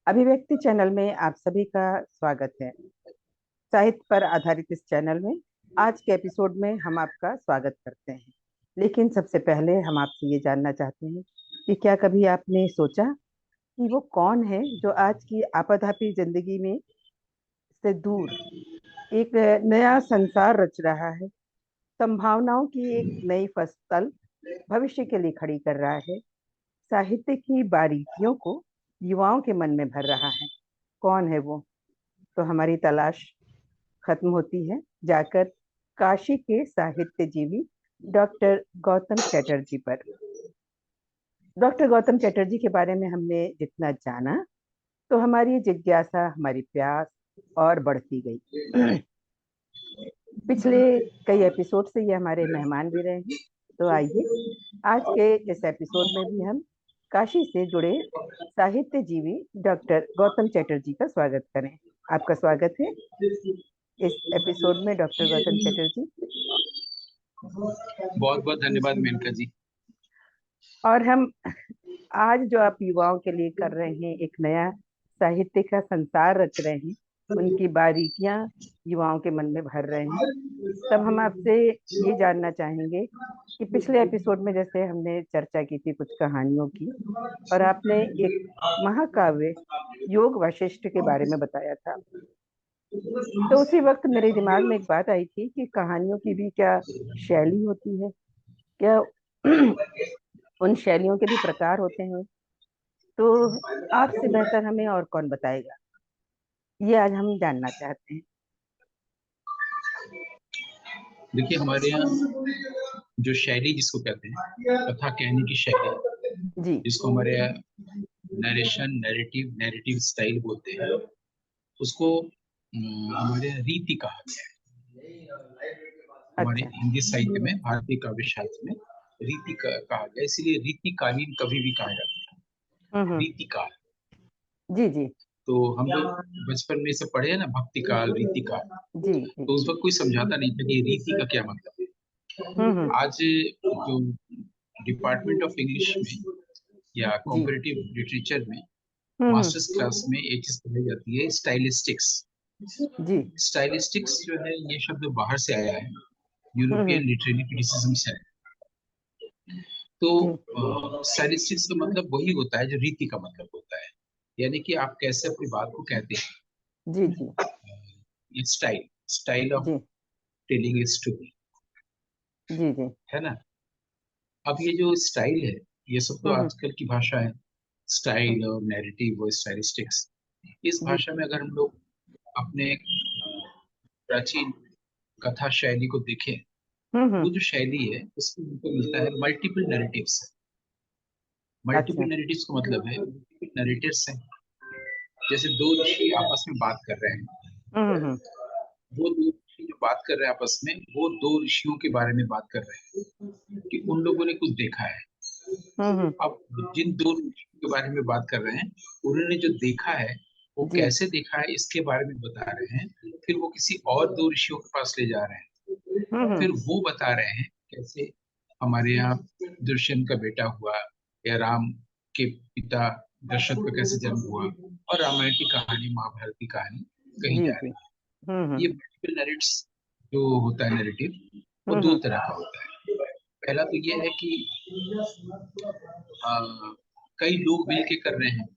अभिव्यक्ति चैनल में आप सभी का स्वागत है। साहित्य पर आधारित इस चैनल में आज के एपिसोड में हम आपका स्वागत करते हैं। लेकिन सबसे पहले हम आपसे ये जानना चाहते हैं कि क्या कभी आपने सोचा कि वो कौन है जो आज की आपाधापी जिंदगी में से दूर एक नया संसार रच रहा है, संभावनाओं की एक नई फसल भविष्य के लिए खड़ी कर रहा है, साहित्य की बारीकियों को युवाओं के मन में भर रहा है। कौन है वो? तो हमारी तलाश खत्म होती है जाकर काशी के साहित्यजीवी डॉक्टर गौतम चटर्जी पर। डॉक्टर गौतम चटर्जी के बारे में हमने जितना जाना, तो हमारी जिज्ञासा, हमारी प्यास और बढ़ती गई। पिछले कई एपिसोड से ये हमारे मेहमान भी रहे हैं। तो आइए आज के इस एपिसोड में भी हम काशी से जुड़े साहित्यजीवी डॉक्टर गौतम चटर्जी का स्वागत करें। आपका स्वागत है इस एपिसोड में डॉक्टर गौतम चटर्जी। बहुत बहुत धन्यवाद मेनका जी। और हम आज जो आप युवाओं के लिए कर रहे हैं, एक नया साहित्य का संसार रच रहे हैं, उनकी बारीकियां युवाओं के मन में भर रहे हैं। तब हम आपसे ये जानना चाहेंगे कि पिछले एपिसोड में जैसे हमने चर्चा की थी कुछ कहानियों की, और आपने एक महाकाव्य योग वशिष्ठ के बारे में बताया था। तो उसी वक्त मेरे दिमाग में एक बात आई थी कि कहानियों की भी क्या शैली होती है, क्या उन शैलियों के भी प्रकार होते हैं? तो आपसे बेहतर हमें और कौन बताएगा, ये आज हम जानना चाहते हैं। देखिए, हमारे यहाँ जो शैली जिसको कहते हैं, कथा कहने की शैली, जी। जिसको हमारे यहाँ नरेशन नैरेटिव स्टाइल बोलते हैं, उसको हमारे यहाँ रीति कहा गया है। हमारे अच्छा। हिंदी साहित्य में, भारतीय काव्य शास्त्र में रीति कहा गया, इसलिए रीतिकालीन कवि भी कहा जाता है, हम्म। रीतिकाल। जी जी। तो हम लोग बचपन में से पढ़े हैं ना, भक्ति काल, रीति काल। जी जी। तो उस वक्त कोई समझाता नहीं था कि रीति का क्या मतलब है। हम्म। आज जो डिपार्टमेंट ऑफ इंग्लिश में या जी। कॉम्पिटिटिव लिटरेचर में हम्म। मास्टर्स क्लास में एक चीज पढ़ाई जाती है, स्टाइलिस्टिक्स। जी। स्टाइलिस्टिक्स जो है, ये शब्द बाहर से आया है, हम्म। यूरोपियन लिटरेरी क्रिटिसिज्म से आया है। तो जी स्टाइलिस्टिक्स का मतलब वही होता है जो रीति का मतलब होता है, यानी कि आप कैसे अपनी बात को कहते जी। जी हैं। ये स्टाइल स्टाइल ऑफ जी। टेलिंग ए स्टोरी, जी जी। है ना। अब ये जो स्टाइल है, ये सब तो हम्म। आजकल की भाषा है, हम्म। स्टाइल और नैरेटिव और स्टाइलिस्टिक्स। इस जी। भाषा में अगर हम लोग अपने प्राचीन कथा शैली को देखें, हम्म। वो जो शैली है उसमें हमको मिलता है मल्टीपल नैरेटिव्स। मल्टीपल अच्छा। नैरेटिव्स का मतलब है नैरेटर्स हैं, जैसे दो ऋषि आपस में बात कर रहे हैं। हम्म। वो दो ऋषि जो बात कर रहे हैं आपस में, वो दो ऋषियों के बारे में बात कर रहे हैं कि उन लोगों ने कुछ देखा है। हम्म। अब जिन दो ऋषियों के बारे में बात कर रहे हैं, उन्होंने जो देखा है वो जी। कैसे देखा है इसके बारे में बता रहे हैं। फिर वो किसी और दो ऋषियों के पास ले जा रहे हैं, हम्म। फिर वो बता रहे हैं कैसे हमारे यहाँ दुष्यंत का बेटा हुआ, या राम के पिता दशरथ का कैसे जन्म हुआ, और रामायण की कहानी, महाभारत की कहानी कही जी जा जी। रही है। हम्म। ये मल्टीपल नरेट्स जो होता है, नैरेटिव, वो दो हम्म। तरह का होता है। पहला तो ये है कि आ, कई लोग मिल के कर रहे हैं,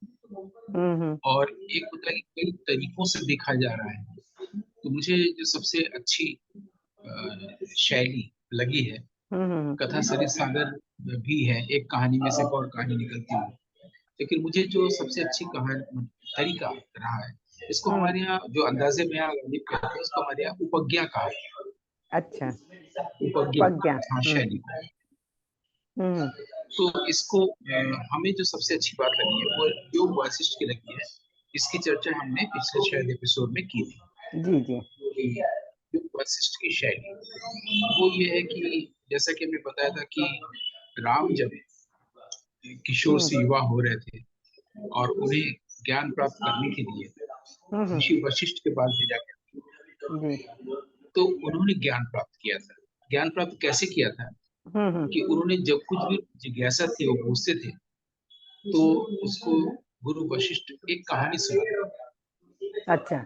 हम्म। और एक होता है कि कई तरीकों से देखा जा रहा है। तो मुझे जो सबसे अच्छी शैली लगी है, हम्म। कथा सरित सागर भी है, एक कहानी में से एक और कहानी निकलती है, लेकिन मुझे जो सबसे अच्छी कहानी तरीका रहा है, इसको हम्म। हमारे यहाँ जो अंदाजे में गालिब कहते हैं, उसको हमारे यहाँ उपज्ञा कहा है। अच्छा। उपज्ञा, प्रज्ञा। हाँ, हम्म। शैली। हम्म। तो इसको हमें जो सबसे अच्छी बात लगी है वो योग वासिष्ठ की लगी है। इसकी चर्चा हमने पिछले शायद एपिसोड में की थी जी जी। कि योग वासिष्ठ की शैली वो ये है कि, जैसा कि हमने बताया था कि राम जब किशोर हम्म। से युवा हो रहे थे और उन्हें ज्ञान प्राप्त करने के लिए हम्म। ऋषि वशिष्ठ के पास भेजा जी। गया, तो उन्होंने ज्ञान प्राप्त किया था। ज्ञान प्राप्त कैसे किया था हम्म। कि उन्होंने जब कुछ भी जिज्ञासा थी, वो पूछते थे, तो उसको गुरु वशिष्ठ एक कहानी सुनाते। अच्छा।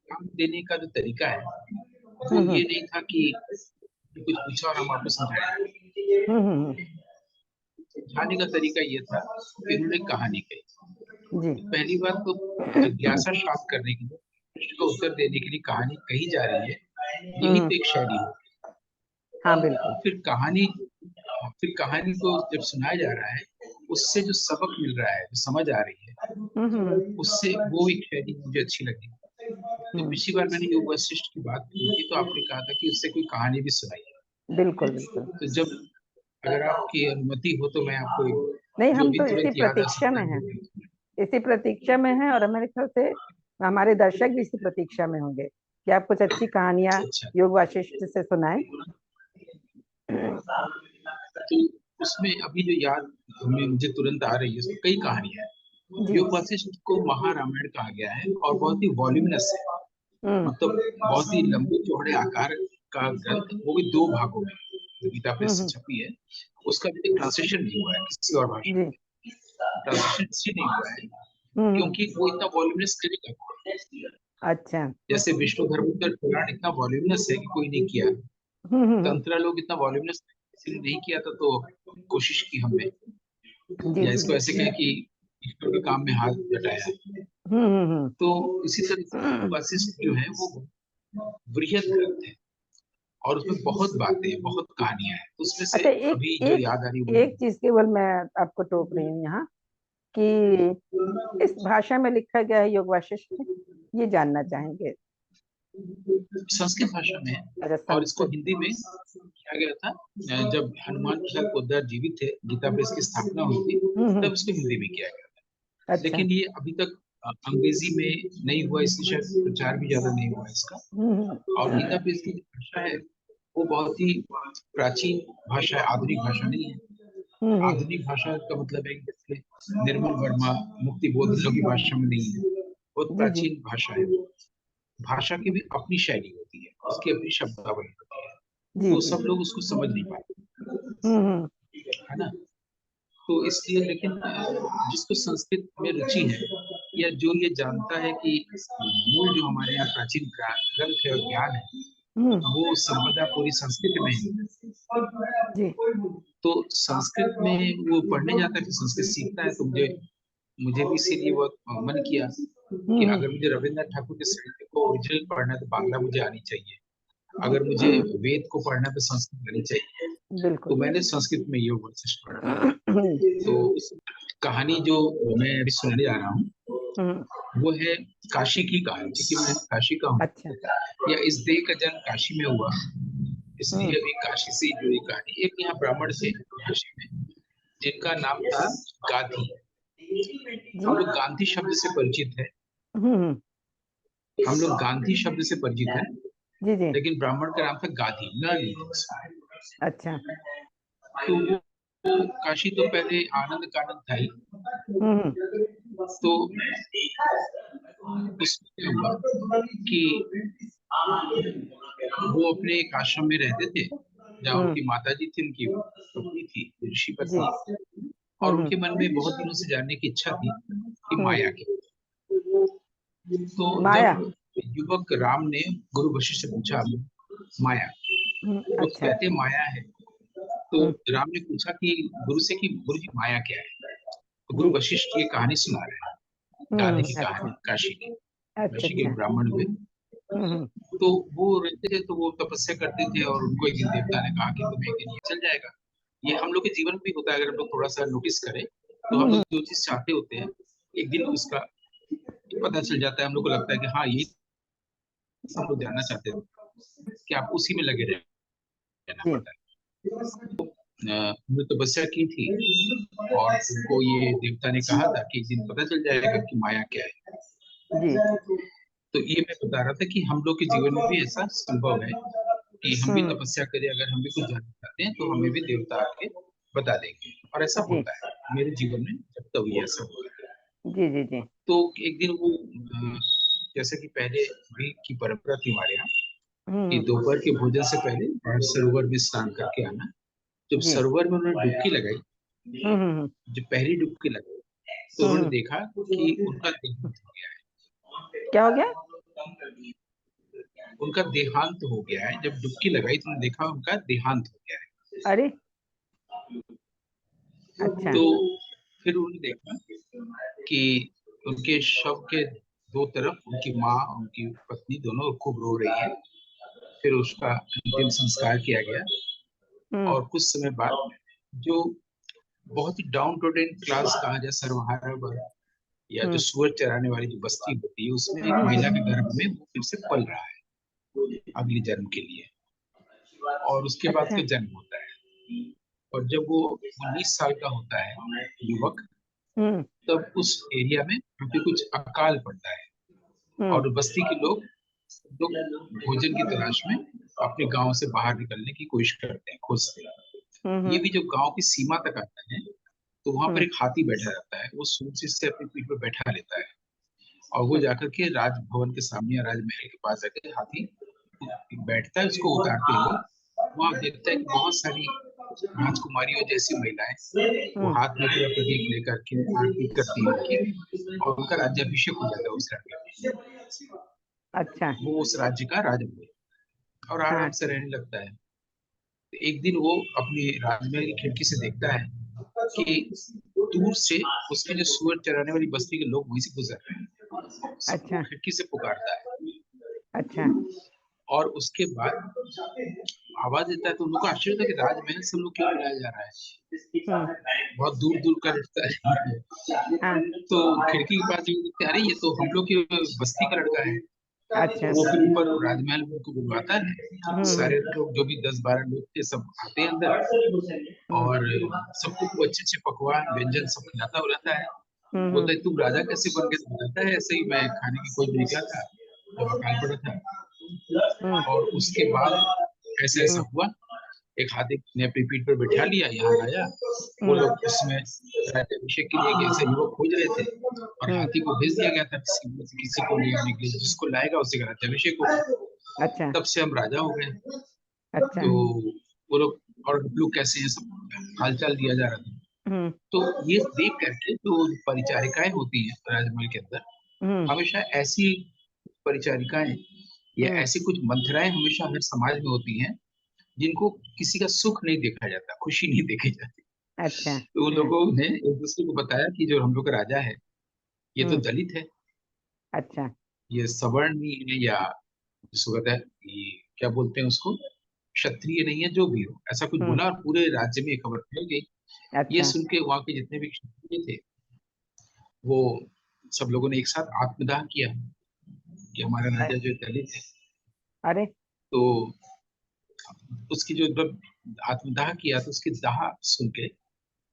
काम देने का जो तरीका है वो हम्म ये नहीं था कि कुछ पूछा और हम आपको समझाएं। हम्म हम्म, समझाने का तरीका ये था कि उन्होंने कहानी कही। जी। पहली बात तो जिज्ञासा शांत करने के लिए, प्रश्न का उत्तर देने के लिए कहानी कही जा रही है, यही हम्म, तो एक शैली है। हाँ बिल्कुल। फिर कहानी को जब सुनाया जा रहा है, उससे जो सबक मिल रहा है, जो समझ आ रही है, उससे वो एक शैली मुझे अच्छी लगी। तो हम्म, पिछली बार मैंने योग वशिष्ठ की बात की थी, तो आपने कहा था कि उससे कोई कहानी भी सुनाई। बिल्कुल बिल्कुल। तो जब अगर आपकी अनुमति हो तो मैं आपको नहीं, जो हम भी तो इसी तुरंत याद आ प्रतीक्षा सकता में है हैं, वो बोलूं। इसी प्रतीक्षा में हैं, और मेरे ख्याल से हमारे दर्शक भी इसी प्रतीक्षा में होंगे कि आप कुछ अच्छी कहानियां अच्छा। योग वाशिष्ठ से सुनाएं। तो उसमें अभी जो याद हमें मुझे तुरंत आ रही है, उसमें कई कहानियां हैं। जी। योग वशिष्ठ को महारामायण कहा गया है और बहुत ही वॉल्यूमिनस है। हम्म मतलब बहुत ही लंबे चौड़े आकार का ग्रंथ, वो भी दो भागों में जो गीता प्रेस से हम्म छपी है। उसका अभी तक ट्रांसलेशन नहीं हुआ है किसी और भाषा जी। में। ट्रांसलेशन इसलिए नहीं हुआ है हम्म, क्योंकि वो इतना वॉल्यूमिनस नहीं था। अच्छा। जैसे विष्णु धर्मोत्तर पुराण इतना वॉल्यूमिनस है कि कोई नहीं किया। हम्म, तंत्र लोग इतना वॉल्यूमिनस इसलिए नहीं किया था, तो कोशिश की हमने, जी या जी इसको जी। ऐसे कहें कि ईश्वर के काम में हाथ बटाया। हम्म। तो इसी तरह से वशिष्ठ जो है वो बृहद ग्रंथ है और उसमें बहुत बातें हैं, बहुत कहानियां हैं। तो उसमें से अच्छा, एक अभी जो एक याद आ रही है एक चीज केवल मैं आपको टोक रही हूँ यहाँ कि इस भाषा में लिखा गया है योग वाशिष्ठ, ये जानना चाहेंगे। संस्कृत भाषा में है। अच्छा, और इसको संस्कृत। हिंदी में किया गया था जब हनुमान प्रसाद पोद्दार जीवित थे, गीता प्रेस की स्थापना हुई थी, हम्म, तब इसको हिंदी में किया गया था। अच्छा। लेकिन ये अभी तक अंग्रेजी में नहीं हुआ, इसलिए शायद प्रचार भी ज्यादा नहीं हुआ इसका। और गीता प्रेस की जो भाषा है वो बहुत ही प्राचीन भाषा है, आधुनिक भाषा नहीं है। हम्म, आधुनिक भाषा का मतलब है कि जैसे निर्मल वर्मा मुक्ति बोध इन लोग की भाषा में नहीं है, बहुत जी जी। प्राचीन भाषा है। भाषा की भी अपनी शैली होती है, उसकी अपनी शब्दावली होती है। जी तो जी। सब लोग उसको समझ नहीं पाते, हम्म, है ना। तो इसलिए, लेकिन जिसको संस्कृत में रुचि है, या जो ये जानता है कि मूल जो हमारे यहाँ प्राचीन ग्रंथ है और ज्ञान है, हम्म, वो संपदा पूरी संस्कृत में है। जी। तो संस्कृत में वो पढ़ने जाता है, फिर संस्कृत सीखता है। तो मुझे मुझे भी इसीलिए बहुत मन किया कि हम्म, अगर मुझे रविन्द्रनाथ ठाकुर के साहित्य को ओरिजिनल पढ़ना है तो बांग्ला मुझे आनी चाहिए। अगर मुझे वेद को पढ़ना है तो संस्कृत आनी चाहिए। तो बिल्कुल। मैंने संस्कृत में योग वशिष्ठ पढ़ा। तो उस कहानी जो मैं अभी सुनाने जा रहा हूँ हम्म, वो है काशी की कहानी, क्योंकि मैं काशी का हूँ, अच्छा। या इस देह का जन्म काशी में हुआ, हम्म, इसलिए अभी काशी से ही जुड़ी कहानी। एक यहाँ ब्राह्मण थे काशी में, जिनका नाम था गांधी। हम जी। लोग गांधी शब्द से परिचित है, हम्म, हम लोग गांधी शब्द से परिचित है, जी जी। लेकिन ब्राह्मण का नाम था गांधी, न लीजिए। अच्छा। तो वो काशी तो पहले आनंद कानन था ही। हम्म तो इसमें क्या हुआ कि वो अपने एक आश्रम में रहते थे, जहाँ हम्म, उनकी माता जी थी, उनकी पत्नी थी, ऋषि जी। पत्नी। और उनके मन में बहुत दिनों से जानने की इच्छा थी कि हम्म, माया की। तो माया। जब युवक राम ने गुरु वशिष्ठ से पूछा माया, वो अच्छा। कहते माया है। तो हम्म, राम ने पूछा कि गुरु से कि गुरु जी माया क्या है। तो गुरु जी। वशिष्ठ ये कहानी सुना रहे हैं, गांधी की अच्छा कहानी, काशी की। अच्छा। काशी के अच्छा। एक ब्राह्मण हुए। हम्म तो वो रहते थे, तो वो तपस्या करते थे, और उनको एक दिन देवता ने कहा कि तुम्हें एक दिन ये चल जाएगा। ये हम लोग के जीवन में भी होता है, अगर हम लोग थोड़ा सा नोटिस करें तो हम लोग हम्म जो चीज चाहते होते हैं, एक दिन उसका पता चल जाता है। हम लोग को लगता है कि हाँ, ये हम लोग जानना चाहते हैं, कि आप उसी में लगे रहना जी पड़ता है। हमने तपस्या की थी, और उनको ये देवता ने कहा था कि एक दिन पता चल जाएगा कि माया क्या है। जी। तो ये मैं बता रहा था कि हम लोग के जीवन में भी ऐसा संभव है कि हम भी हम्म, तपस्या करें, अगर हम भी कुछ जानना चाहते हैं तो हमें भी देवता आके बता देंगे, और ऐसा जी होता है मेरे जीवन में जब तभी ऐसा होता है। जी जी जी। तो एक दिन वो जैसे कि पहले भी की परंपरा थी हमारे यहाँ कि हम्म, दोपहर के भोजन से पहले बाहर सरोवर में स्नान करके आना। जब जी। सरोवर में उन्होंने डुबकी लगाई, हम्म हम्म जब पहली डुबकी लगाई, तो उन्होंने हम्म। देखा कि उनका देहांत हो गया क्या हो गया? है। उनका देहांत हो गया है। जब डुबकी लगाई तो उन्होंने देखा उनका देहांत हो गया है। अरे, अच्छा। तो फिर उन्होंने देखा कि उनके शव के दो तरफ उनकी माँ, उनकी पत्नी दोनों खूब रो रही है। फिर उसका अंतिम संस्कार किया गया। हम्म। और कुछ समय बाद जो बहुत ही डाउन टू क्लास कहा जाए, सर्वहारा वर्ग या जो हम्म। सुअर चराने वाली जो बस्ती होती है, उसमें एक हम्म। महिला के गर्भ में वो फिर से पल रहा है अगली जन्म के लिए। और उसके बाद अच्छा। फिर जन्म होता है। और जब वो 19 साल का होता है युवक, हम्म। तब उस एरिया में काफी कुछ अकाल पड़ता है। हम्म। और बस्ती के लोग भोजन की तलाश में अपने गांव से बाहर निकलने की कोशिश करते हैं, खोजते हैं। ये हम्म। भी जब गांव की सीमा तक आता है, तो वहां पर हम्म। एक हाथी बैठा रहता है। वो सूंड से अपनी पीठ पर बैठा लेता है। और वो हम्म। जाकर के राजभवन के सामने या राजमहल के पास जाकर हाथी बैठता है। उसको उतारते हैं लोग। वहां देखता है कि बहुत सारी राजकुमारियों जैसी महिलाएं वो हम्म। हाथ में पूरा प्रदीप लेकर के आरती करती हैं उनकी, और उनका राज्याभिषेक हो जाता है उस लड़के का। अच्छा। वो उस राज्य का राजा बने और आराम हाँ। से रहने लगता है। तो एक दिन वो अपनी राजमहल की खिड़की से देखता है कि दूर से उसके जो सुअर चराने वाली बस्ती के लोग वहीं से गुजर रहे हैं। सबको अच्छा। खिड़की से पुकारता है। अच्छा। और उसके बाद आवाज देता है। तो उन लोग को आश्चर्य था कि राजमहल से हम लोग क्यों बुलाया जा रहा हम्म। है, बहुत दूर दूर का रिश्ता है। हाँ। तो खिड़की के पास देखते हैं, अरे ये तो हम लोग की बस्ती का लड़का है। तो अच्छा। वो फिर ऊपर राजमहल में उनको बुलवाता है। हम्म। सारे लोग जो भी 10-12 लोग थे सब आते हैं अंदर। हम्म। और सबको वो अच्छे अच्छे पकवान व्यंजन सब खिलाता हुआ रहता है। हम्म। बोलता है तुम राजा कैसे बन गए? तो बताता है ऐसे ही मैं खाने की खोज में निकला था जब अकाल पड़ा था। हम्म। और उसके बाद ऐसा ऐसा हम्म। हुआ। एक हाथी ने अपनी पीठ पर बैठा लिया, यहाँ लाया। वो हम्म। लोग उसमें राज्याभिषेक के लिए ऐसे युवक खोज रहे थे। और हम्म। हाथी को भेज दिया गया था किसी को ले आने के लिए। जिसको लाएगा उसी का राज्याभिषेक होगा। अच्छा। तब से हम राजा हो गए। अच्छा। तो वो लोग, और आप लोग कैसे हैं, सब हालचाल दिया जा रहा था। हम्म। तो ये देख करके जो परिचारिकाएं होती हैं राजमहल के अंदर, हम्म। हमेशा ऐसी परिचारिकाएं या हम्म। ऐसी कुछ मंथराएं हमेशा हर समाज में होती हैं, जिनको किसी का सुख नहीं देखा जाता, खुशी नहीं देखी जाती। अच्छा। तो उन हाँ। लोगों ने एक दूसरे को बताया कि जो हम लोग का राजा है, ये तो हम्म। दलित है, अच्छा। ये सवर्ण नहीं है, या जिसको कहते हैं ये क्या बोलते हैं उसको, क्षत्रिय नहीं है, जो भी हो ऐसा कुछ हम्म। बोला। और पूरे राज्य में ये खबर फैल गई। ये अच्छा। सुन के वहां के जितने भी क्षत्रिय थे, वो सब लोगों ने एक साथ आत्मदाह किया कि हमारा अ- राजा जो दलित है। अरे। तो उसकी जो जब आत्मदाह किया, तो उसकी दाह सुन के,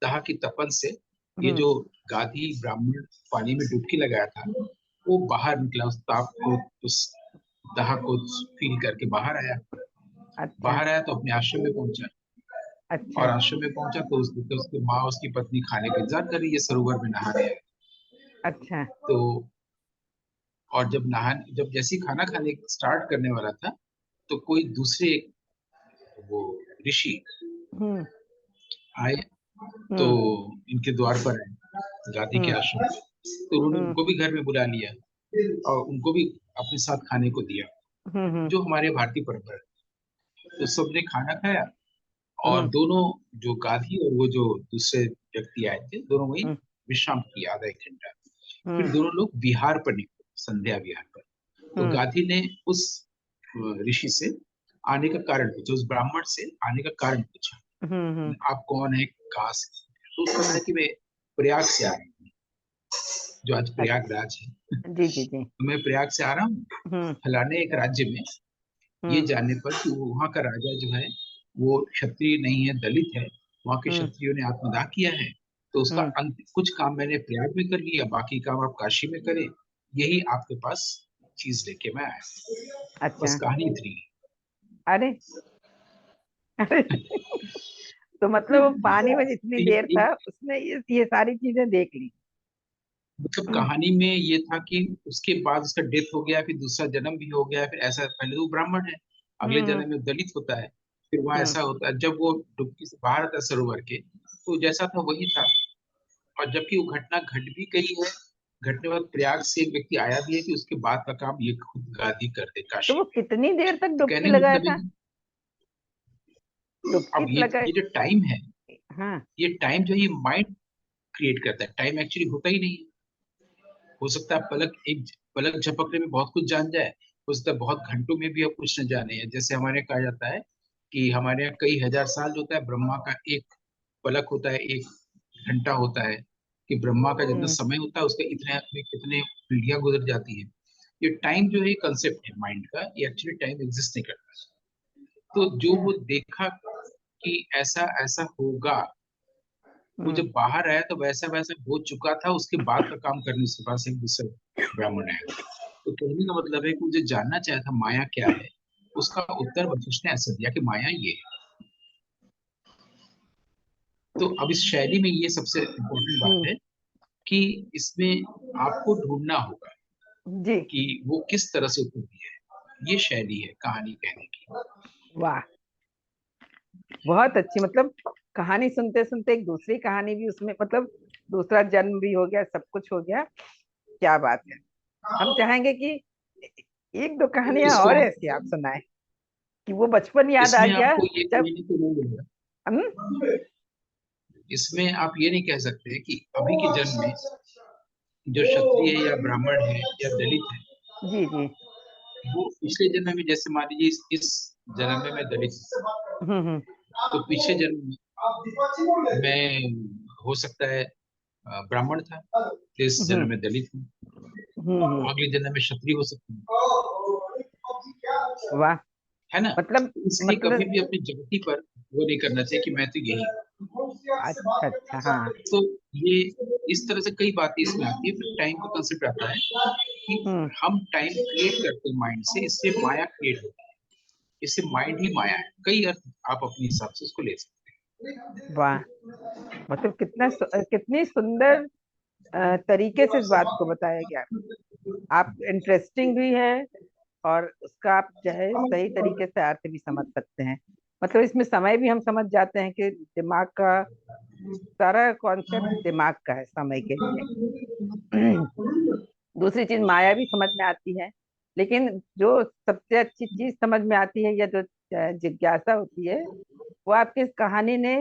दाह की तपन से ये हम्म। जो गाधी ब्राह्मण पानी में डुबकी लगाया था, वो बाहर निकला। उस ताप को, उस दाह को फील करके बाहर आया। अच्छा। बाहर आया तो अपने आश्रम में पहुंचा। अच्छा। और आश्रम में पहुंचा तो उसकी माँ, उसकी पत्नी खाने का इंतजार कर रही है, सरोवर में नहा रहे हैं। अच्छा। तो और जब जैसे ही खाना खाने स्टार्ट करने वाला था, तो कोई दूसरे वो ऋषि हम्म। आए। तो हम्म। इनके द्वार पर आए, गादी के हम्म। आश्रम में। तो उन्होंने हम्म। उनको भी घर में बुला लिया और उनको भी अपने साथ खाने को दिया, हम्म। जो हमारे भारतीय परंपरा है। तो सबने खाना खाया। और हम्म। दोनों, जो गाधी और वो जो दूसरे व्यक्ति आए थे, दोनों वही हम्म। विश्राम किया आधा 1 घंटा। फिर हम्म। दोनों लोग विहार पर निकले, संध्या विहार पर। तो हम्म। गाधी ने उस ऋषि से आने का कारण पूछा, उस ब्राह्मण से आने का कारण पूछा, हम्म। आप कौन है, कहाँ से? तो उसने हम्म। बताया कि मैं प्रयाग से आ रहा हूँ, जो आज अच्छा। प्रयागराज है। जी जी जी। तो मैं प्रयाग से आ रहा हूँ हम्म। फलाने एक राज्य में, ये हम्म। जानने पर कि वो वहाँ का राजा जो है वो क्षत्रिय नहीं है, दलित है। वहाँ के हम्म। क्षत्रियों ने आत्मदाह किया है। तो उसका हम्म। अंत, कुछ काम मैंने प्रयाग में कर लिया, बाकी काम आप काशी में करें। यही आपके पास चीज लेके मैं आया। बस अच्छा। कहानी इतनी अरे। अरे। तो मतलब वो पानी में जितनी है। देर एक था उसने ये सारी चीजें देख ली। मतलब कहानी में ये था कि उसके बाद उसका डेथ हो गया, फिर दूसरा जन्म भी हो गया। फिर ऐसा, पहले तो वो ब्राह्मण है, अगले हम्म। जन्म में दलित होता है। फिर वहां हम्म। ऐसा होता है, जब वो डुबकी से बाहर आता है सरोवर के, तो जैसा था वही था। और जबकि वो घटना घट भी गई है, घटने के बाद प्रयाग से एक व्यक्ति आया भी है कि उसके बाद का काम ये खुद गादी कर दे तो काशी वो में। कितनी देर तक तो डुबकी कहने का लगाया मतलब है था? कि डुबकी अब ये लगाए। ये जो टाइम है, हाँ। ये टाइम जो है ये माइंड क्रिएट करता है, टाइम एक्चुअली होता ही नहीं है। हो सकता है पलक झपकने में बहुत कुछ जान जाए, हो सकता है बहुत घंटों में भी आप कुछ न जाने। जैसे हमारे यहाँ कहा जाता है कि हमारे यहाँ कई हजार साल जो होता है, ब्रह्मा का एक पलक होता है, एक घंटा होता है, कि ब्रह्मा का जितना हम्म। समय होता है उसका इतने में कितने पीढ़ियां गुजर जाती है। ये टाइम जो है कंसेप्ट है माइंड का, ये एक्चुअली टाइम एग्जिस्ट नहीं करता। तो जो अच्छा। वो देखा कि ऐसा ऐसा होगा, वो हम्म। जब बाहर आया तो वैसा वैसा हो चुका था, उसके बाद का काम करने उसके पास एक दूसरा ब्राह्मण आया। तो कहने का मतलब है कि मुझे जानना चाहा था माया क्या है, उसका उत्तर वशिष्ठ ने ऐसा दिया कि माया ये है। तो अब इस शैली में ये सबसे इम्पोर्टेंट बात हम्म। है कि इसमें आपको ढूंढना होगा जी। कि वो किस तरह से उत्तर दिया है। ये शैली है कहानी कहने की। वाह, बहुत अच्छी। मतलब कहानी सुनते सुनते एक दूसरी कहानी भी उसमें, मतलब दूसरा जन्म भी हो गया, सब कुछ हो गया। क्या बात है। हम चाहेंगे कि एक दो कहानियां इसको और आप ऐसी आप सुनाए कि वो बचपन याद आ इसमें गया। आपको ये जब कहने को नहीं मिलेगा, हम। इसमें आप ये नहीं कह सकते कि अभी के जन्म में जो क्षत्रिय है या ब्राह्मण है या दलित है, जी जी। वो पिछले जन्म में, जैसे मान लीजिए इस जन्म में मैं दलित हूँ, हम्म। तो पिछले जन्म में मैं हो सकता है ब्राह्मण था, तो इस हम्म। जन्म में दलित हूँ, हम्म। अगले जन्म में क्षत्रिय हो सकता हूँ, वाह। है ना। मतलब तो इसलिए कभी मतलब भी अपनी जाति पर वो नहीं करना चाहिए कि मैं तो यही हूँ। अच्छा अच्छा। हाँ। तो ये इस तरह से कई बातें इसमें आती है। फिर टाइम का कंसेप्ट आता है कि हम्म। हम टाइम क्रिएट करते हैं माइंड से, इससे माया क्रिएट होती है, इससे माइंड ही माया है। कई अर्थ आप अपने हिसाब से उसको ले सकते वाह, मतलब कितनी सुंदर तरीके से इस बात को बताया गया। आप इंटरेस्टिंग भी है, और उसका आप जो है सही तरीके से अर्थ भी समझ सकते हैं। मतलब इसमें समय भी हम समझ जाते हैं कि दिमाग का सारा कॉन्सेप्ट दिमाग का है समय के लिए। दूसरी चीज माया भी समझ में आती है, लेकिन जो सबसे अच्छी चीज समझ में आती है या जो जिज्ञासा होती है, वो आपकी इस कहानी ने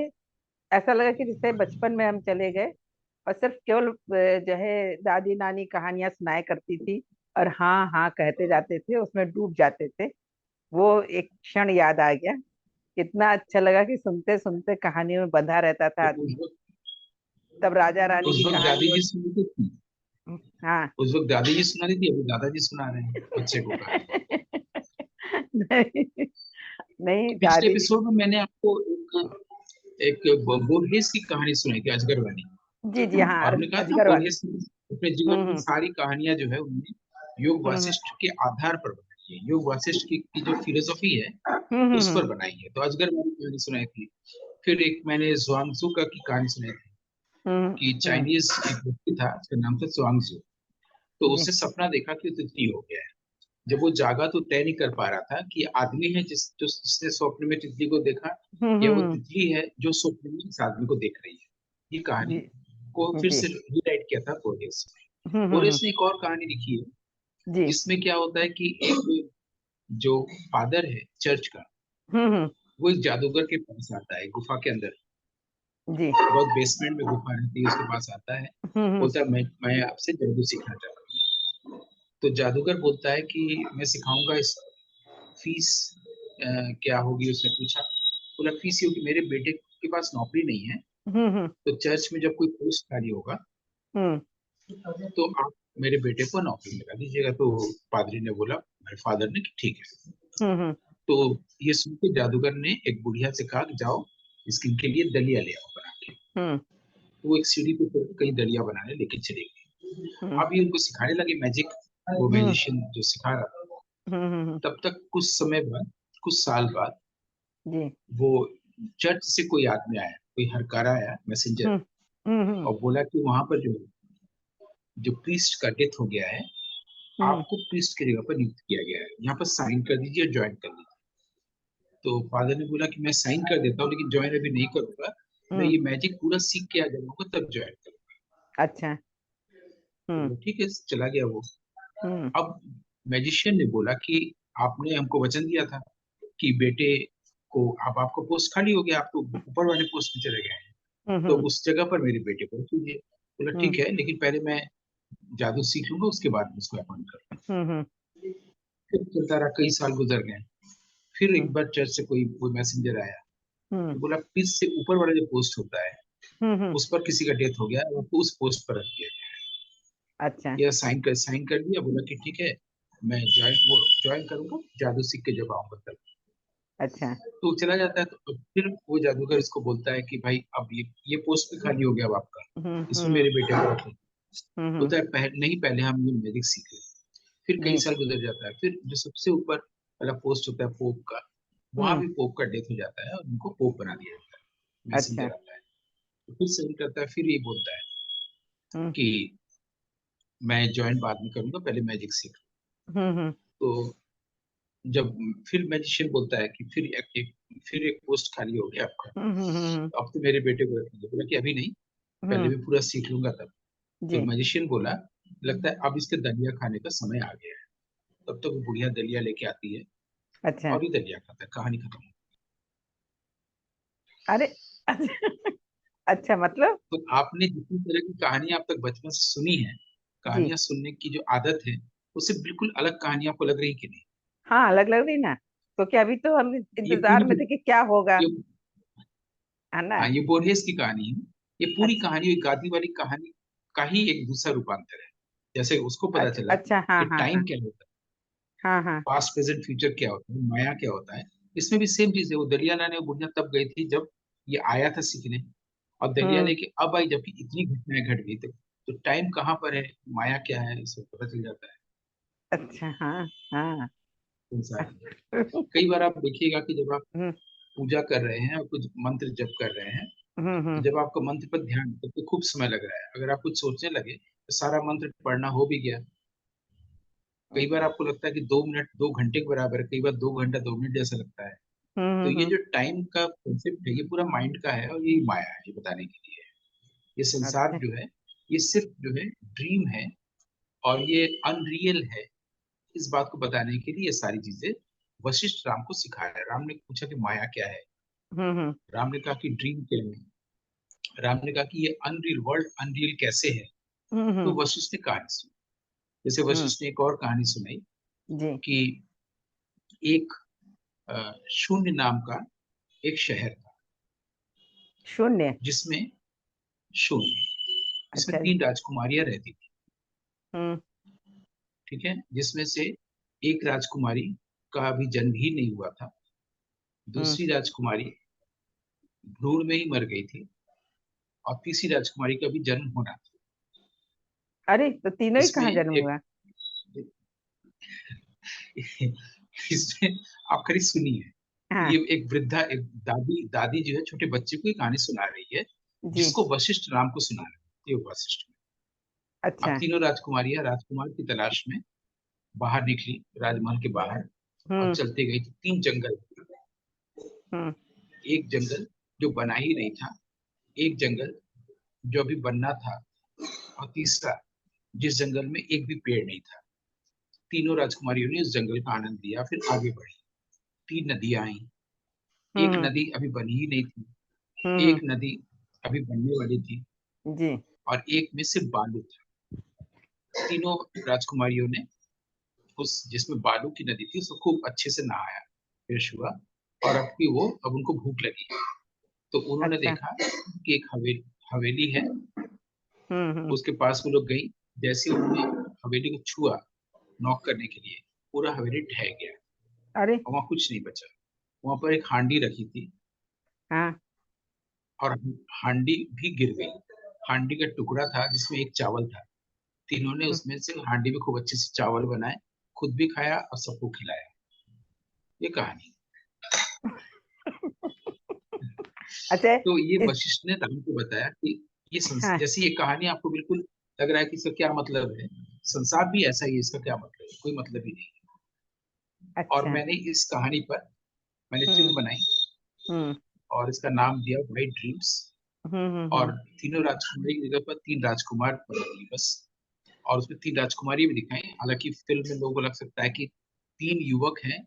ऐसा लगा कि जैसे बचपन में हम चले गए और सिर्फ केवल जो है दादी नानी कहानियां सुनाया करती थी, और हाँ हाँ कहते जाते थे, उसमें डूब जाते थे। वो एक क्षण याद आ गया। कितना अच्छा लगा कि सुनते सुनते कहानी में बंधा रहता था हैं। आदमी। तब राजा रानी उस की वक्त कहानी दादी हो। जी सुनाती थी, हाँ। उस वक्त दादी जी सुना रही थी, अभी दादाजी सुना रहे हैं बच्चे को कहानी। नहीं, नहीं पिछले दादी जी। एपिसोड में मैंने आपको एक बोर्हेस की कहानी सुनाई थी, अजगर वाली। जी जी। हाँ, और हमने कहा था अजगर वाली। बोर्हेस ने अपने जीवन की हम्म। सारी कहानियां जो है उन्होंने योग हम्म। वासिष्ठ के आधार पर बनाई है, योग वासिष्ठ की जो फिलोसफी है हम्म। उस हम्म। पर बनाई है। तो अजगर वाली कहानी सुनाई थी। फिर एक मैंने जुआंगसू का की कहानी सुनाई थी, हम्म। कि हम्म। चाइनीज एक व्यक्ति था, उसका नाम था जुआंगसू। तो जी। उसने सपना देखा कि वो तितली हो गया है। जब वो जागा तो तय नहीं कर पा रहा था कि आदमी है जिसने स्वप्न में तितली को देखा, या वो हम्म। तितली है जो स्वप्न में इस आदमी को देख रही है। ये कहानी जी को फिर जी। से रीराइट किया था बोरेस ने। हम्म। बोरेस ने एक और कहानी लिखी है, जी। जिसमें क्या होता है कि एक जो फादर है चर्च का, हम्म। वो एक जादूगर के पास आता है गुफा के अंदर, जी। बहुत बेसमेंट में गुफा रहती है, उसके पास आता है, हम्म। बोलता है मैं आपसे जादू सीखना चाहता हूँ। तो जादूगर बोलता है कि मैं सिखाऊंगा, इस फीस क्या होगी, उसने पूछा। बोला फीस ये होगी, मेरे बेटे के पास नौकरी नहीं है, हम्म। तो चर्च में जब कोई पोस्ट खाली होगा हम्म। तो आप मेरे बेटे को नौकरी लगा दीजिएगा। तो पादरी ने बोला, मेरे फादर ने, कि ठीक है। हम्म। तो ये सुन के जादूगर ने एक बुढ़िया से कहा कि जाओ इसके लिए दलिया ले आओ बना के। हम्म। तो वो एक सीढ़ी पे कहीं दलिया बनाने लेके चले गए। हम्म। अब ये उनको सिखाने लगे मैजिक, वो हम्म। मैजिशियन जो सिखा रहा था। हम्म। तब तक कुछ समय बाद, कुछ साल बाद, जी। वो चर्च से कोई आदमी आया, कोई हरकारा आया मैसेंजर, हम्म। हम्म। और बोला कि वहां पर जो जो प्रीस्ट का डेथ हो गया है, हम्म। आपको प्रीस्ट की जगह पर नियुक्त किया गया है, यहाँ पर साइन कर दीजिए और ज्वाइन कर लीजिए। तो फादर ने बोला कि मैं साइन कर देता हूँ, लेकिन ज्वाइन अभी नहीं करूंगा, मैं हम्म। ये मैजिक पूरा सीख के आ जाऊंगा तब ज्वाइन करूंगा। अच्छा। हम्म। तो ठीक है, चला गया वो। हम्म। अब मैजिशियन ने बोला कि आपने हमको वचन दिया था कि बेटे को, अब आपका पोस्ट खाली हो गया, आप तो ऊपर वाले पोस्ट में चले गए हैं, तो हम्म। उस जगह पर मेरे बेटे को रख दीजिए। बोला हम्म। ठीक है, लेकिन पहले मैं जादू सीख लूंगा, उसके बाद मैं उसको अपॉइंट करूंगा। हम्म। फिर चलता रहा, कई साल गुजर गए। फिर एक हम्म। बार चर्च से कोई कोई मैसेंजर आया, हम्म। तो बोला फिर से ऊपर वाला जो पोस्ट होता है, हम्म। उस पर किसी का डेथ हो गया, उसको उस पोस्ट पर रख दिया गया। अच्छा। ये साइन कर दिया। बोला कि ठीक है, मैं ज्वाइन करूंगा, जादू सीख के जब आऊंगा कल। अच्छा। तो चला जाता है, तो फिर वो जादूगर इसको बोलता है कि भाई अब ये पोस्ट भी खाली हो गया अब आपका, हम्म। इसमें हम्म। मेरे बेटे को रख लो। हम्म। बोलता है नहीं, पहले हम ये मैजिक सीख ले। फिर कई जी। साल गुजर जाता है, फिर जो सबसे ऊपर वाला पोस्ट होता है पोप का, वहां हम्म। भी पोप का डेथ हो जाता है और उनको पोप बना दिया जाता है। अच्छा। मैसेंजर आता है, तो फिर सही करता है, फिर ये बोलता है हम्म। कि मैं ज्वाइन बाद में करूंगा, पहले मैजिक सीख लो। हम्म। तो जब फिर मैजिशियन बोलता है कि फिर एक पोस्ट खाली हो गया आपका, हम्म। तो अब तो मेरे बेटे को रख लीजिए। बोला कि अभी नहीं, पहले हम्म। मैं पूरा सीख लूंगा तब। तो जी। मैजिशियन बोला लगता है अब इसके दलिया खाने का समय आ गया है। तब तक वो बुढ़िया दलिया लेके आती है अच्छा। और ये दलिया खाता है, कहानी खत्म। अरे अच्छा, मतलब। तो आपने जितनी तरह की कहानी आप तक बचपन से सुनी है, जी। कहानियां सुनने की जो आदत है, उससे बिल्कुल अलग कहानी आपको लग रही कि नहीं? हाँ, अलग लग रही ना। क्योंकि अभी तो हम ये इंतजार पूरी में थे कि क्या होगा। ये है ना। हाँ, ये बोर्हेस की कहानी है। ये पूरी अच्छा। कहानी एक गादी वाली कहानी का ही एक दूसरा रूपांतर है। जैसे उसको पता अच्छा। चला अच्छा। हाँ कि हाँ टाइम हाँ। क्या होता है, हाँ हाँ। पास्ट प्रेजेंट फ्यूचर क्या होता है, माया क्या होता है। इसमें भी सेम चीज है। वो दलिया लाने वो बुढ़िया तब गई थी जब ये आया था सीखने, और दलिया हम्म। लेके अब आई जबकि इतनी घटनाएं घट गई। तो टाइम कहाँ पर है, माया क्या है, इसे पता चल जाता है अच्छा। हाँ हाँ। संसार में। कई बार आप देखिएगा कि जब आप हम्म। पूजा कर रहे हैं और कुछ मंत्र जप कर रहे हैं, तो हम्म। जब आपका मंत्र पर ध्यान, तब तो खूब समय लग रहा है। अगर आप कुछ सोचने लगे तो सारा मंत्र पढ़ना हो भी गया। कई बार आपको लगता है कि 2 मिनट 2 घंटे के बराबर है, कई बार 2 घंटा 2 मिनट जैसा लगता है। तो ये हम्म। जो टाइम का कॉन्सेप्ट है, ये पूरा माइंड का है और ये माया है, ये बताने के लिए। ये संसार अच्छा। जो है, ये सिर्फ जो है ड्रीम है, और ये अनरियल है। इस बात को बताने के लिए ये सारी चीजें वशिष्ठ राम को सिखाया है। राम ने पूछा कि माया क्या है, हम्म। राम ने कहा कि ड्रीम क्या है, राम ने कहा कि ये अनरियल वर्ल्ड अनरियल कैसे है। तो हम्म। वशिष्ठ ने कहानी सुनी। जैसे हम्म। वशिष्ठ ने एक और कहानी सुनाई जी। कि एक शून्य नाम का एक शहर था, शून्य। जिसमें शून्य, जिसमें अच्छा। 3 राजकुमारियां रहती थी। हम्म। ठीक है, जिसमें से एक राजकुमारी का अभी जन्म ही नहीं हुआ था, हम्म। दूसरी राजकुमारी भ्रूण में ही मर गई थी, और तीसरी राजकुमारी का भी जन्म होना था। अरे, तो तीनों ही इसमें कहाँ जन्म एक हुआ? इसमें आप खरीद सुनिए। हाँ। ये एक वृद्धा, एक दादी दादी जो है छोटे बच्चे को एक कहानी सुना रही है, जी। जिसको वशिष्ठ राम को सुना रही है। ये वशिष्ठ। अब अच्छा। तीनों राजकुमारियां राजकुमार की तलाश में बाहर निकली, राजमहल के बाहर, और हम्म। चलते गई तो 3 जंगल। हम्म। एक जंगल जो बना ही नहीं था, एक जंगल जो अभी बनना था, और तीसरा जिस जंगल में एक भी पेड़ नहीं था। तीनों राजकुमारियों ने उस जंगल का आनंद लिया, फिर आगे बढ़ी। 3 नदियां आई। एक हम्म। नदी अभी बनी ही नहीं थी, हम्म। एक नदी अभी बनने वाली थी, जी। और एक में सिर्फ बालू था। तीनों राजकुमारियों ने उस जिसमें बालू की नदी थी उसको खूब अच्छे से नहाया, फ्रेश हुआ। और अब उनको भूख लगी, तो उन्होंने अच्छा। देखा कि एक हवेली है। हम्म। उसके पास वो लोग गई। जैसे ही उन्होंने हवेली को छुआ नॉक करने के लिए, पूरा हवेली ढह गया, अरे। और वहां कुछ नहीं बचा। वहां पर एक हांडी रखी थी, हाँ। और हांडी भी गिर गई। हांडी का टुकड़ा था जिसमें एक चावल था। तीनों ने हम्म। उसमें से हांडी में खूब अच्छे से चावल बनाए, खुद भी खाया और सबको खिलाया। ये कहानी। अच्छा। तो ये इस। वशिष्ठ ने राम को बताया कि हाँ। जैसे ये कहानी आपको बिल्कुल लग रहा है कि इसका क्या मतलब है, संसार भी ऐसा ही है, इसका क्या मतलब है, कोई मतलब ही नहीं। और अच्छा। मैंने इस कहानी पर मैंने हम्म। फिल्म बनाई, हम्म। और इसका नाम दिया वाइट ड्रीम्स। और हम्म। तीनों राजकुमारी की जगह पर तीन राजकुमार बना दिए बस। और उसमें तीन राजकुमारी भी दिखाई। हालांकि फिल्म में लोगों को लग सकता है कि तीन युवक हैं,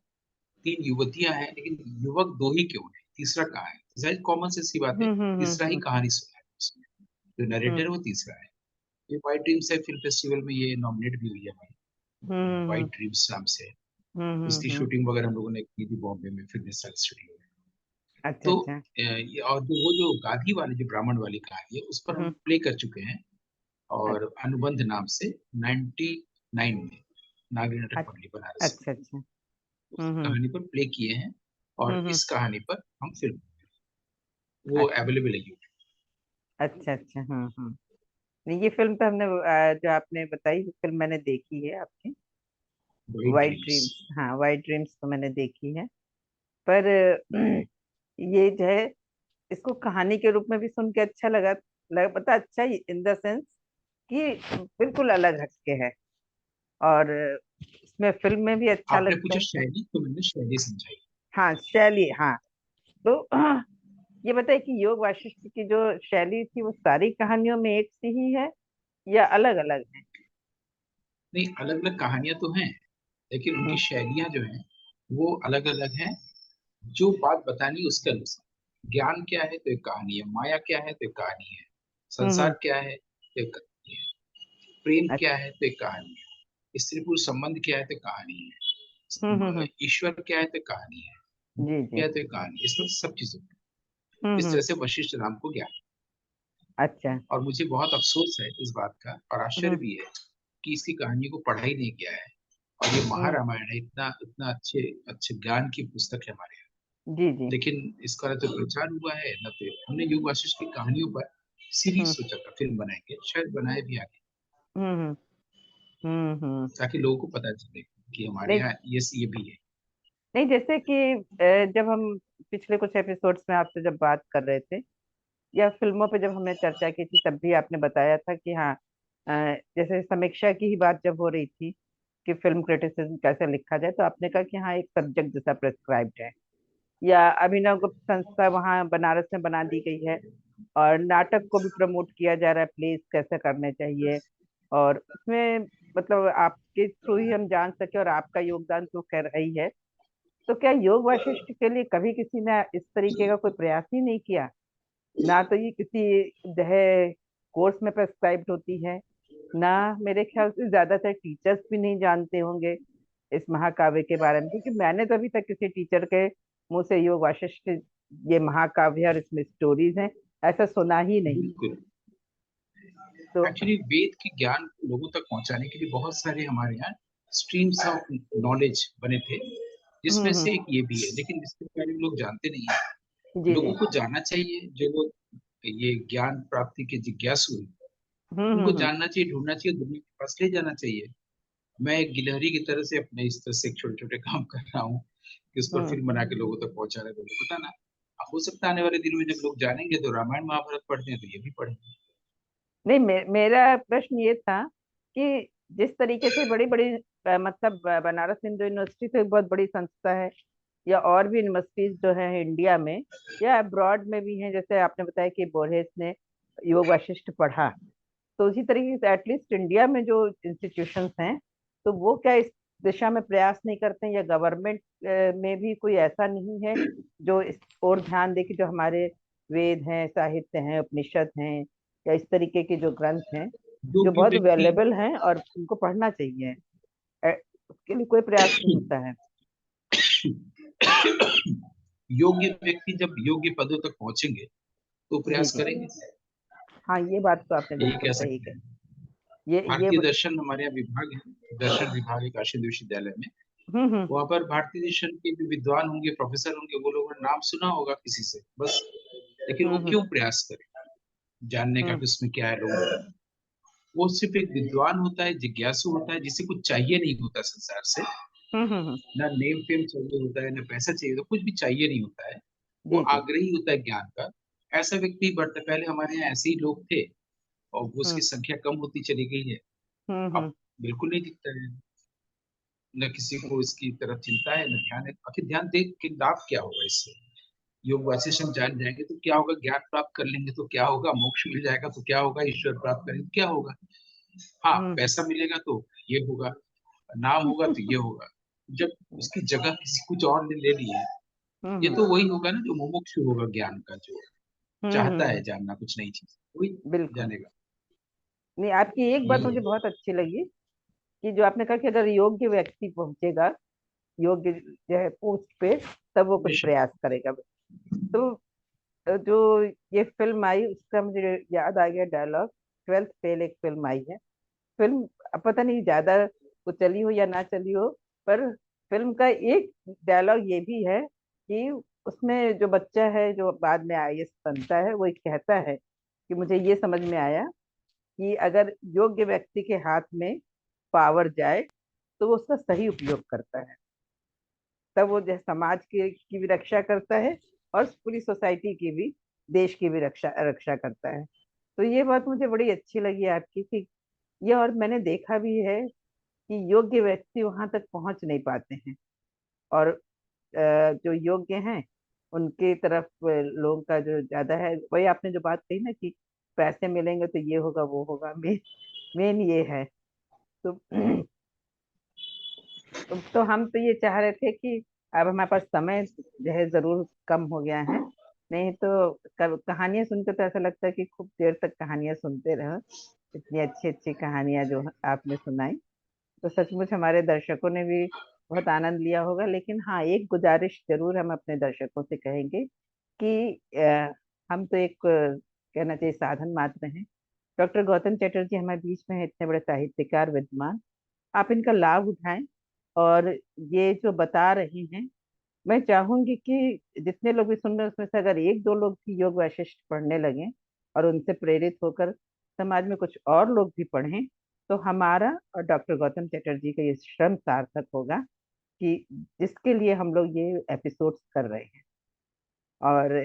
तीन युवतियां हैं, लेकिन युवक दो ही क्यों है, तीसरा कहाँ है? शायद कॉमन सेंस की बात है, तीसरा ही कहानी सुना है उसमें। जो नरेटर हम्म है वो तीसरा है। ये व्हाइट ड्रीम्स है, फिल्म फेस्टिवल में ये नॉमिनेट भी हुई है हमारी, हम्म व्हाइट ड्रीम्स नाम से। इसकी हम्म। शूटिंग वगैरह हम लोगों ने की थी बॉम्बे में, फिल्म स्टूडियो में। अच्छा तो अच्छा। और जो वो जो गाधी वाली जो ब्राह्मण वाली कहानी है उस पर हम हम्म। प्ले कर चुके हैं। और अच्छा अनुबंध नाम से 99 में नागरी नाटक मंडली बनारस अच्छा अच्छा। उस हम्म कहानी पर प्ले किए हैं। और हम्म। इस कहानी पर हम फिल्म, वो अच्छा अवेलेबल है YouTube। अच्छा अच्छा। नहीं, ये फिल्म तो हमने जो आपने बताई, वो फिल्म मैंने देखी है आपकी, व्हाइट वाइट ड्रीम्स। ड्रीम्स। हाँ, वाइट ड्रीम्स तो मैंने देखी है। पर ये जो है, इसको कहानी के रूप में भी सुन के अच्छा लगा पता, अच्छा इन द सेंस कि बिल्कुल अलग हटके है। और इसमें फिल्म में भी अच्छा आपने लगता पूछा है कि शैली, तो मैंने शैली समझाई। हाँ, शैली। हाँ, तो ये बताइए कि योग वाशिष्ठ की जो शैली थी, वो सारी कहानियों में एक सी ही है या अलग अलग है? नहीं, अलग अलग कहानियां तो हैं, लेकिन उनकी हम्म शैलियां जो हैं वो अलग अलग हैं। जो बात बतानी है उसके अनुसार, ज्ञान क्या है तो एक कहानी है, माया क्या है तो एक कहानी है, हम्म। संसार क्या है तो एक कहानी है, प्रेम अच्छा। क्या है तो एक कहानी है, स्त्री पुरुष संबंध क्या है तो एक कहानी है, हम्म। ईश्वर क्या है तो एक कहानी है, जी जी। क्या है तो एक कहानी है। इसमें सब चीजों में इस हम्म। तरह से वशिष्ठ राम को ज्ञान। अच्छा। और मुझे बहुत अफसोस है इस बात का, और आश्चर्य हम्म भी है कि इसकी कहानी को पढ़ा ही नहीं गया है। और ये हम्म। महारामायण है, इतना इतना अच्छे अच्छे ज्ञान की पुस्तक है हमारे यहाँ, जी जी। लेकिन इसका न तो प्रचार हुआ है, न तो हमने युग वाशिष्ठ की कहानियों पर सीरीज हम्म सोचा था फिल्म बनाएंगे, शायद बनाए भी आगे, हम्म हम्म। ताकि लोगों को पता चले कि हमारे नहीं यहाँ ये भी है। नहीं, जैसे कि जब हम पिछले कुछ एपिसोड्स में आपसे जब बात कर रहे थे, या फिल्मों पे जब हमने चर्चा की थी, तब भी आपने बताया था कि हाँ, जैसे समीक्षा की ही बात जब हो रही थी कि फिल्म क्रिटिसिज्म कैसे लिखा जाए, तो आपने कहा कि हाँ, एक सब्जेक्ट जैसा प्रेस्क्राइब्ड है, या अभिनव गुप्त संस्था वहाँ बनारस में बना दी गई है, और नाटक को भी प्रमोट किया जा रहा है, प्लेस कैसे करने चाहिए। और उसमें मतलब आपके थ्रू ही हम जान सके, और आपका योगदान तो खैर है ही है। तो क्या योग वाशिष्ठ के लिए कभी किसी ने इस तरीके का कोई प्रयास ही नहीं किया? ना तो ये किसी जो है कोर्स में प्रेस्क्राइब्ड होती है, ना मेरे ख्याल से ज्यादातर टीचर्स भी नहीं जानते होंगे इस महाकाव्य के बारे में, क्योंकि मैंने तो अभी तक किसी टीचर के मुंह से योग वाशिष्ठ ये महाकाव्य और इसमें स्टोरीज हैं ऐसा सुना ही नहीं। बिल्कुल। तो एक्चुअली वेद के ज्ञान को लोगों तक पहुंचाने के लिए बहुत सारे हमारे यहाँ स्ट्रीम्स ऑफ नॉलेज बने थे, जिसमें से एक ये भी है, लेकिन इसके बारे में लोग जानते नहीं है। जी जी। लोगों को जानना चाहिए, जो लोग ये ज्ञान प्राप्ति के जिज्ञासु हैं, उनको हम्म। जानना चाहिए, ढूंढना चाहिए, दुनिया के पास ले जाना चाहिए। मैं एक गिलहरी की तरह से अपने इस तरह से छोटे छोटे काम कर रहा हूँ कि उस पर हम्म। फिल्म बना के लोगों तक पहुंचा रहे, लोगों को बताना। हो सकता है आने वाले दिनों में जब लोग जानेंगे तो रामायण महाभारत पढ़ते हैं तो ये भी पढ़ेंगे। नहीं, मेरा प्रश्न ये था कि जिस तरीके से बड़ी बड़ी मतलब बनारस हिंदू यूनिवर्सिटी तो एक बहुत बड़ी संस्था है, या और भी यूनिवर्सिटीज जो है इंडिया में या अब्रॉड में भी हैं, जैसे आपने बताया कि बोर्हेस ने योग वाशिष्ठ पढ़ा, तो उसी तरीके से एटलीस्ट इंडिया में जो इंस्टीट्यूशंस हैं, तो वो क्या इस दिशा में प्रयास नहीं करते हैं, या गवर्नमेंट में भी कोई ऐसा नहीं है जो इस और ध्यान दे कि जो हमारे वेद हैं, साहित्य हैं, उपनिषद हैं, या इस तरीके के जो ग्रंथ हैं जो योग्य बहुत व्यक्ति वैल्यूएबल हैं और उनको पढ़ना चाहिए, उसके लिए कोई प्रयास नहीं होता है? योग्य व्यक्ति जब योग्य पदों तक पहुंचेंगे तो जी प्रयास जी। करेंगे। हाँ, ये बात तो आपने यही बिल्कुल कह सही सकते कही। हैं। ये भारतीय दर्शन हमारे यहाँ विभाग है, दर्शन विभाग है काशी विश्वविद्यालय में। हम्म। वहां पर भारतीय दर्शन के जो विद्वान होंगे, प्रोफेसर होंगे, वो लोगों ने नाम सुना होगा किसी से बस, लेकिन वो हम्म क्यों प्रयास करें जानने का हम्म कि उसमें क्या है लोगों का। वो सिर्फ एक विद्वान होता है, जिज्ञासु होता है, जिसे कुछ चाहिए नहीं होता संसार से। हम्म। ना नेम फेम चाहिए होता है, ना पैसा चाहिए होता, कुछ भी चाहिए नहीं होता है। वो जी जी। आग्रही होता है ज्ञान का। ऐसा व्यक्ति बढ़ते, पहले हमारे यहाँ ऐसे ही लोग थे, और वो हम्म उसकी संख्या कम होती चली गई है। हम्म। अब बिल्कुल नहीं दिखता है, न किसी को इसकी तरफ चिंता है, न ध्यान है। आखिर ध्यान दे के लाभ क्या होगा इससे? योग वासिष्ठ हम जान जाएंगे तो क्या होगा, ज्ञान प्राप्त कर लेंगे तो क्या होगा, मोक्ष मिल जाएगा तो क्या होगा, ईश्वर प्राप्त करेंगे तो क्या होगा। हाँ, हम्म पैसा मिलेगा तो ये होगा, नाम होगा तो ये होगा। जब उसकी जगह किसी कुछ और ने ले ली है, ये हम्म तो वही होगा ना जो मुमुक्षु होगा, ज्ञान का, जो चाहता है हम्म। जानना कुछ नई चीज, वही बिल्कुल। जानेगा। नहीं, आपकी एक बात यही मुझे है। बहुत अच्छी लगी कि जो आपने कहा कि अगर योग्य व्यक्ति पहुंचेगा योग्य जो है पोस्ट पे, तब वो कुछ निश्चित। प्रयास करेगा। तो जो ये फिल्म आई उसका मुझे याद आ गया डायलॉग। ट्वेल्थ फेल एक फिल्म आई है। फिल्म अब पता नहीं ज्यादा वो चली हो या ना चली हो, पर फिल्म का एक डायलॉग ये भी है कि उसमें जो बच्चा है जो बाद में आईएएस बनता है, वो एक कहता है कि मुझे ये समझ में आया कि अगर योग्य व्यक्ति के हाथ में पावर जाए तो वो उसका सही उपयोग करता है, तब वो जो समाज की भी रक्षा करता है और पूरी सोसाइटी की भी, देश की भी रक्षा रक्षा करता है। तो ये बात मुझे बड़ी अच्छी लगी आपकी कि ये, और मैंने देखा भी है कि योग्य व्यक्ति वहां तक पहुंच नहीं पाते हैं, और जो योग्य हैं उनकी तरफ लोगों का जो ज्यादा है, वही आपने जो बात कही ना कि पैसे मिलेंगे तो ये होगा वो होगा, मेन मेन ये है। तो तो हम तो ये चाह रहे थे कि अब हमारे पास समय जो है जरूर कम हो गया है, नहीं तो कहानियां सुनते तो ऐसा लगता है कि खूब देर तक कहानियां सुनते रहो, इतनी अच्छी अच्छी कहानियां जो आपने सुनाई। तो सचमुच हमारे दर्शकों ने भी बहुत आनंद लिया होगा। लेकिन हाँ, एक गुजारिश जरूर हम अपने दर्शकों से कहेंगे कि हम तो एक कहना चाहिए साधन मात्र हैं। डॉक्टर गौतम चटर्जी हमारे बीच में है, इतने बड़े साहित्यकार विद्वान, आप इनका लाभ उठाएं। और ये जो बता रही हैं, मैं चाहूंगी कि जितने लोग भी सुन रहे हैं उसमें से अगर एक दो लोग भी योग वशिष्ठ पढ़ने लगें और उनसे प्रेरित होकर समाज में कुछ और लोग भी पढ़ें, तो हमारा और डॉक्टर गौतम चटर्जी का ये श्रम सार्थक होगा कि जिसके लिए हम लोग ये एपिसोड्स कर रहे हैं। और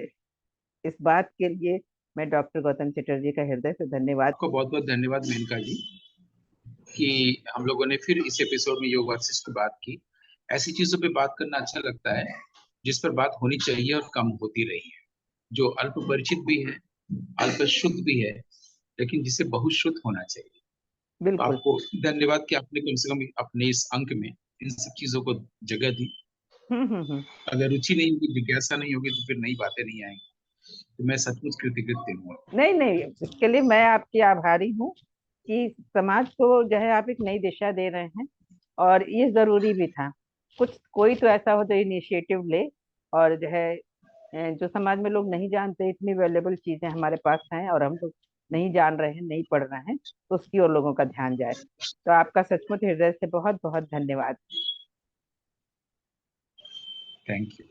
इस बात के लिए मैं डॉक्टर गौतम चटर्जी का हृदय से धन्यवाद। आपको बहुत बहुत धन्यवाद मेनका जी, कि हम लोगों ने फिर इस एपिसोड में योग वासिष्ठ की बात की। ऐसी चीजों पे बात करना अच्छा लगता है जिस पर बात होनी चाहिए और कम होती रही है, जो अल्प परिचित भी है, अल्प शुद्ध भी है, लेकिन जिसे बहुत शुद्ध होना चाहिए। तो बिल्कुल। आपको धन्यवाद कि आपने कम से कम अपने इस अंक में इन सब चीजों को जगह दी। हम्म। अगर रुचि नहीं होगी, जिज्ञासा नहीं होगी, तो फिर नई बातें नहीं आएंगी। तो मैं सचमुच कृतज्ञ हूँ। नहीं नहीं, इसके लिए मैं आपकी आभारी हूँ कि समाज को जो है आप एक नई दिशा दे रहे हैं, और ये जरूरी भी था। कुछ कोई तो ऐसा हो जो इनिशिएटिव ले, और जो है जो समाज में लोग नहीं जानते, इतनी वैल्यूएबल चीजें हमारे पास हैं और हम लोग नहीं जान रहे हैं, नहीं पढ़ रहे हैं, तो उसकी ओर लोगों का ध्यान जाए। तो आपका सचमुच हृदय से बहुत बहुत धन्यवाद। Thank you.